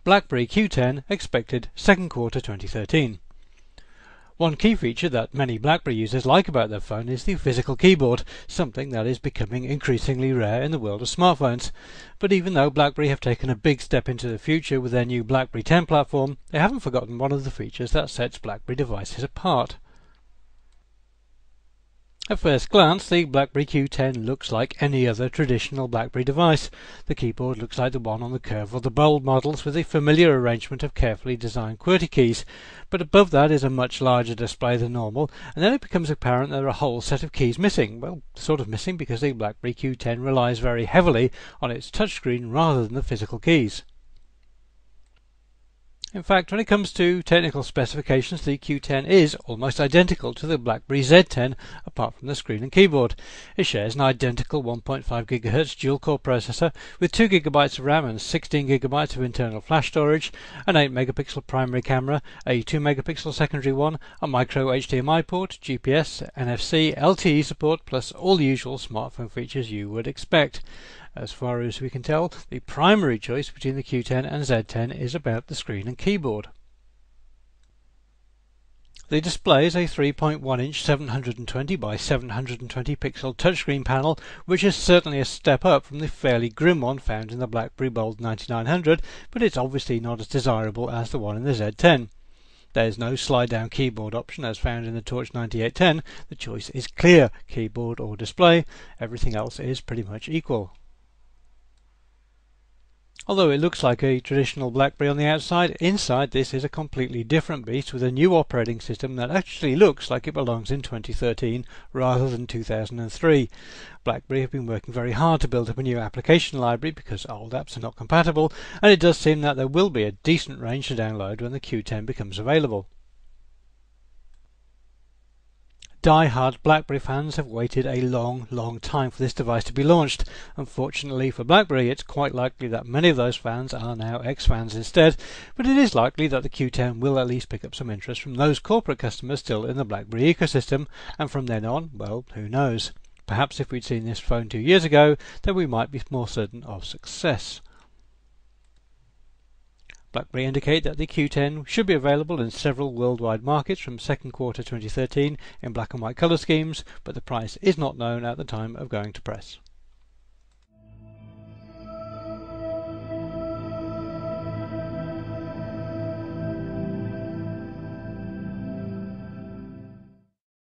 BlackBerry Q10 expected second quarter 2013. One key feature that many BlackBerry users like about their phone is the physical keyboard, something that is becoming increasingly rare in the world of smartphones. But even though BlackBerry have taken a big step into the future with their new BlackBerry 10 platform, they haven't forgotten one of the features that sets BlackBerry devices apart. At first glance, the BlackBerry Q10 looks like any other traditional BlackBerry device. The keyboard looks like the one on the Curve or the Bold models, with a familiar arrangement of carefully designed QWERTY keys. But above that is a much larger display than normal, and then it becomes apparent there are a whole set of keys missing. Well, sort of missing, because the BlackBerry Q10 relies very heavily on its touchscreen rather than the physical keys. In fact, when it comes to technical specifications, the Q10 is almost identical to the BlackBerry Z10 apart from the screen and keyboard. It shares an identical 1.5 GHz dual-core processor with 2 GB of RAM and 16 GB of internal flash storage, an 8 megapixel primary camera, a 2 megapixel secondary one, a micro HDMI port, GPS, NFC, LTE support, plus all the usual smartphone features you would expect. As far as we can tell, the primary choice between the Q10 and Z10 is about the screen and keyboard. The display is a 3.1-inch 720 by 720 pixel touchscreen panel, which is certainly a step up from the fairly grim one found in the BlackBerry Bold 9900, but it's obviously not as desirable as the one in the Z10. There is no slide-down keyboard option as found in the Torch 9810. The choice is clear: keyboard or display. Everything else is pretty much equal. Although it looks like a traditional BlackBerry on the outside, inside this is a completely different beast with a new operating system that actually looks like it belongs in 2013 rather than 2003. BlackBerry have been working very hard to build up a new application library because old apps are not compatible, and it does seem that there will be a decent range to download when the Q10 becomes available. Die-hard BlackBerry fans have waited a long time for this device to be launched. Unfortunately for BlackBerry, it's quite likely that many of those fans are now ex-fans instead, but it is likely that the Q10 will at least pick up some interest from those corporate customers still in the BlackBerry ecosystem, and from then on, well, who knows. Perhaps if we'd seen this phone 2 years ago, then we might be more certain of success. BlackBerry indicate that the Q10 should be available in several worldwide markets from second quarter 2013 in black and white colour schemes, but the price is not known at the time of going to press.